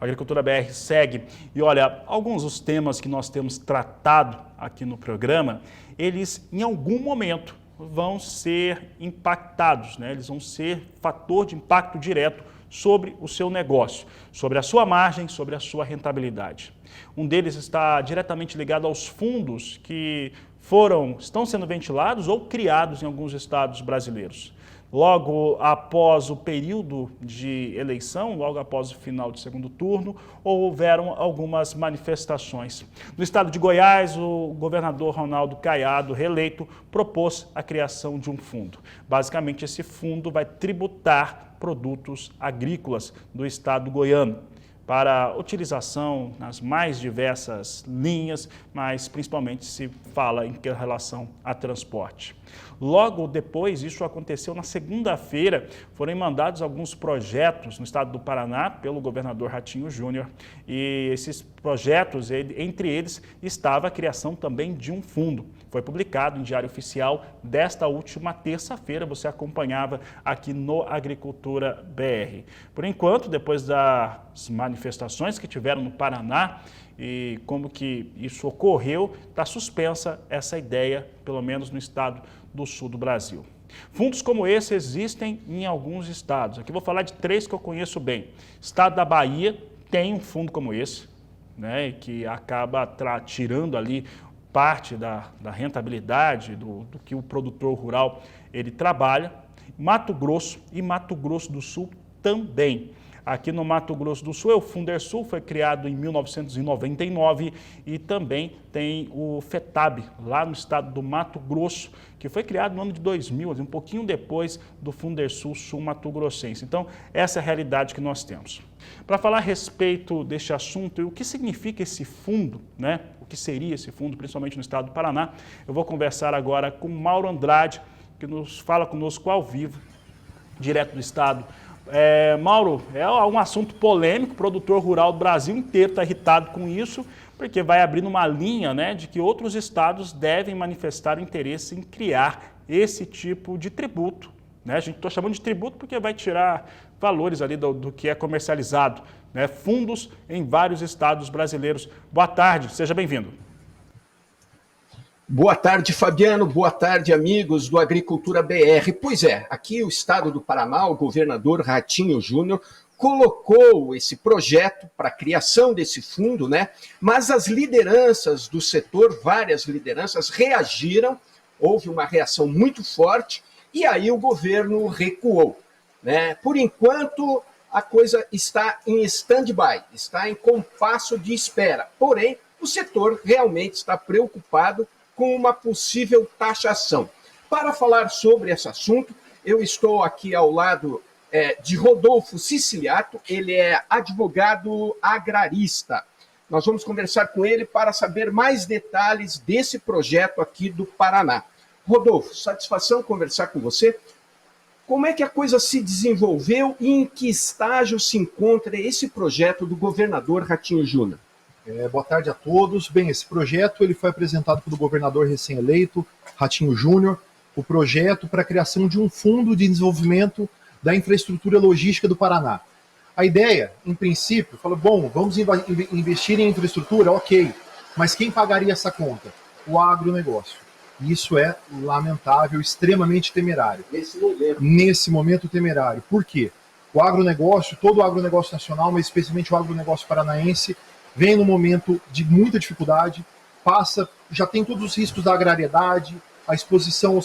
A Agricultura BR segue. E olha, alguns dos temas que nós temos tratado aqui no programa, eles em algum momento vão ser impactados, né? Eles vão ser fator de impacto direto sobre o seu negócio, sobre a sua margem, sobre a sua rentabilidade. Um deles está diretamente ligado aos fundos que estão sendo ventilados ou criados em alguns estados brasileiros. Logo após o período de eleição, logo após o final do segundo turno, houveram algumas manifestações. No estado de Goiás, o governador Ronaldo Caiado, reeleito, propôs a criação de um fundo. Basicamente, esse fundo vai tributar produtos agrícolas do estado goiano para utilização nas mais diversas linhas, mas principalmente se fala em relação a transporte. Logo depois, isso aconteceu na segunda-feira, foram mandados alguns projetos no estado do Paraná pelo governador Ratinho Júnior, e esses projetos, entre eles, estava a criação também de um fundo. Foi publicado em Diário Oficial desta última terça-feira, você acompanhava aqui no Agricultura BR. Por enquanto, depois das manifestações que tiveram no Paraná e como que isso ocorreu, está suspensa essa ideia, pelo menos no estado do sul do Brasil. Fundos como esse existem em alguns estados. Aqui vou falar de 3 que eu conheço bem. Estado da Bahia tem um fundo como esse, né, que acaba tirando ali parte da rentabilidade do que o produtor rural ele trabalha. Mato Grosso e Mato Grosso do Sul também. Aqui no Mato Grosso do Sul, o Fundersul foi criado em 1999 e também tem o FETAB, lá no estado do Mato Grosso, que foi criado no ano de 2000, um pouquinho depois do Fundersul Sul Mato Grossense. Então, essa é a realidade que nós temos. Para falar a respeito deste assunto e o que significa esse fundo, né? O que seria esse fundo, principalmente no estado do Paraná, eu vou conversar agora com Mauro Andrade, que nos fala conosco ao vivo, direto do estado. Mauro, é um assunto polêmico, o produtor rural do Brasil inteiro está irritado com isso, porque vai abrindo uma linha, né, de que outros estados devem manifestar o interesse em criar esse tipo de tributo. Né? A gente está chamando de tributo porque vai tirar valores ali do que é comercializado, né? Fundos em vários estados brasileiros. Boa tarde, seja bem-vindo. Boa tarde, Fabiano. Boa tarde, amigos do Agricultura BR. Pois é, aqui o estado do Paraná, o governador Ratinho Júnior, colocou esse projeto para a criação desse fundo, né? Mas as lideranças do setor, várias lideranças, reagiram, houve uma reação muito forte e aí o governo recuou, né? Por enquanto, a coisa está em stand-by, está em compasso de espera. Porém, o setor realmente está preocupado com uma possível taxação. Para falar sobre esse assunto, eu estou aqui ao lado de Rodolfo Siciliato, ele é advogado agrarista. Nós vamos conversar com ele para saber mais detalhes desse projeto aqui do Paraná. Rodolfo, satisfação conversar com você. Como é que a coisa se desenvolveu e em que estágio se encontra esse projeto do governador Ratinho Júnior? Boa tarde a todos. Bem, esse projeto ele foi apresentado pelo governador recém-eleito, Ratinho Júnior, o projeto para a criação de um fundo de desenvolvimento da infraestrutura logística do Paraná. A ideia, em princípio, falou, bom, vamos investir em infraestrutura, ok, mas quem pagaria essa conta? O agronegócio. Isso é lamentável, extremamente temerário. Nesse momento temerário. Por quê? O agronegócio, todo o agronegócio nacional, mas especialmente o agronegócio paranaense, vem num momento de muita dificuldade, já tem todos os riscos da agrariedade, a exposição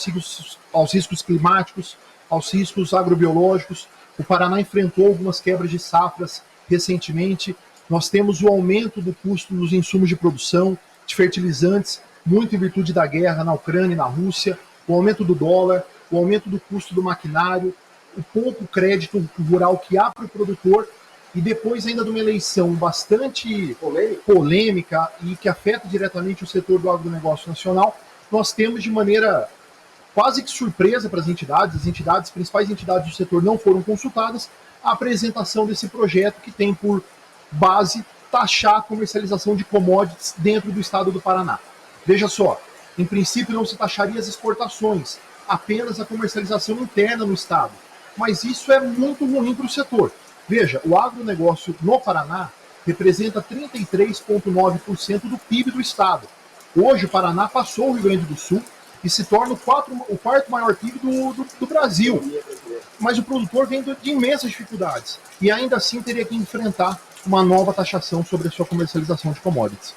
aos riscos climáticos, aos riscos agrobiológicos. O Paraná enfrentou algumas quebras de safras recentemente. Nós temos o aumento do custo dos insumos de produção, de fertilizantes, muito em virtude da guerra na Ucrânia e na Rússia, o aumento do dólar, o aumento do custo do maquinário, o pouco crédito rural que há para o produtor, e depois ainda de uma eleição bastante polêmica e que afeta diretamente o setor do agronegócio nacional, nós temos de maneira quase que surpresa para as principais entidades do setor não foram consultadas, a apresentação desse projeto que tem por base taxar a comercialização de commodities dentro do estado do Paraná. Veja só, em princípio não se taxaria as exportações, apenas a comercialização interna no estado. Mas isso é muito ruim para o setor. Veja, o agronegócio no Paraná representa 33,9% do PIB do estado. Hoje o Paraná passou o Rio Grande do Sul e se torna o quarto maior PIB do Brasil. Mas o produtor vem de imensas dificuldades e ainda assim teria que enfrentar uma nova taxação sobre a sua comercialização de commodities.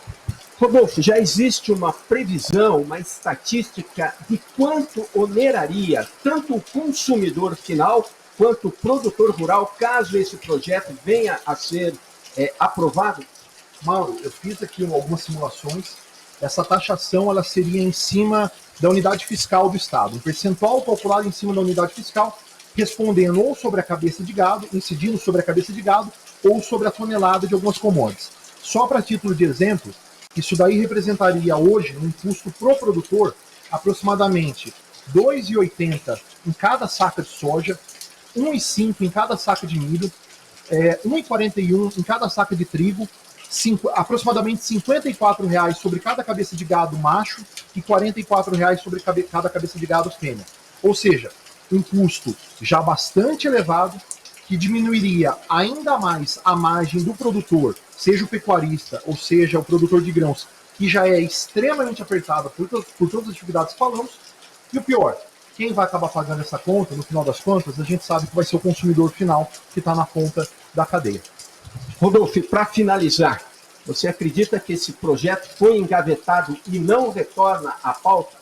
Rodolfo, já existe uma previsão, uma estatística de quanto oneraria tanto o consumidor final quanto o produtor rural, caso esse projeto venha a ser aprovado? Mauro, eu fiz aqui algumas simulações. Essa taxação ela seria em cima da unidade fiscal do estado, um percentual calculado em cima da unidade fiscal, respondendo ou sobre a cabeça de gado, incidindo sobre a cabeça de gado, ou sobre a tonelada de algumas commodities. Só para título de exemplo, isso daí representaria hoje, um custo pro produtor, aproximadamente R$ 2,80 em cada saca de soja, R$ 1,05 em cada saca de milho, R$ 1,41 em cada saca de trigo, aproximadamente R$ 54,00 sobre cada cabeça de gado macho e R$ 44,00 sobre cada cabeça de gado fêmea. Ou seja, um custo já bastante elevado, que diminuiria ainda mais a margem do produtor, seja o pecuarista ou seja o produtor de grãos, que já é extremamente apertada por todas as dificuldades que falamos. E o pior, quem vai acabar pagando essa conta, no final das contas, a gente sabe que vai ser o consumidor final que está na ponta da cadeia. Rodolfo, para finalizar, você acredita que esse projeto foi engavetado e não retorna à pauta?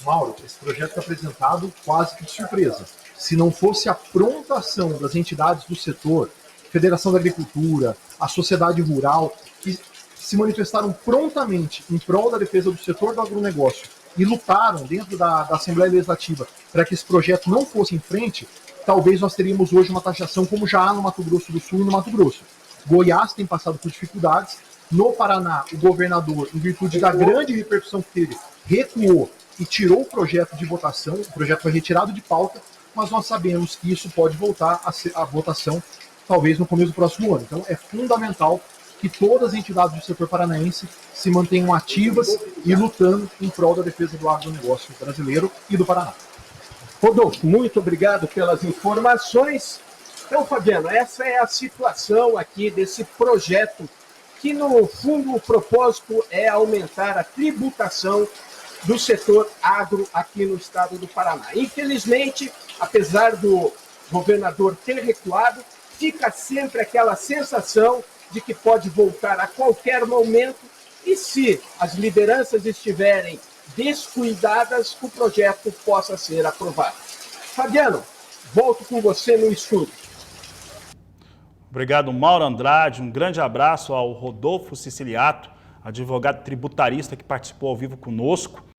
Mauro, esse projeto foi apresentado quase que de surpresa. Se não fosse a pronta ação das entidades do setor, Federação da Agricultura, a sociedade rural, que se manifestaram prontamente em prol da defesa do setor do agronegócio e lutaram dentro da Assembleia Legislativa para que esse projeto não fosse em frente, talvez nós teríamos hoje uma taxação como já há no Mato Grosso do Sul e no Mato Grosso. Goiás tem passado por dificuldades. No Paraná, o governador, em virtude da grande repercussão que teve, recuou e tirou o projeto de votação. O projeto foi retirado de pauta, mas nós sabemos que isso pode voltar a votação talvez no começo do próximo ano. Então é fundamental que todas as entidades do setor paranaense se mantenham ativas e lutando em prol da defesa do agronegócio brasileiro e do Paraná. Rodolfo, muito obrigado pelas informações. Então, Fabiano, essa é a situação aqui desse projeto, que no fundo o propósito é aumentar a tributação do setor agro aqui no estado do Paraná. Infelizmente, apesar do governador ter recuado, fica sempre aquela sensação de que pode voltar a qualquer momento e, se as lideranças estiverem descuidadas, o projeto possa ser aprovado. Fabiano, volto com você no estúdio. Obrigado, Mauro Andrade. Um grande abraço ao Rodolfo Siciliato, advogado tributarista que participou ao vivo conosco.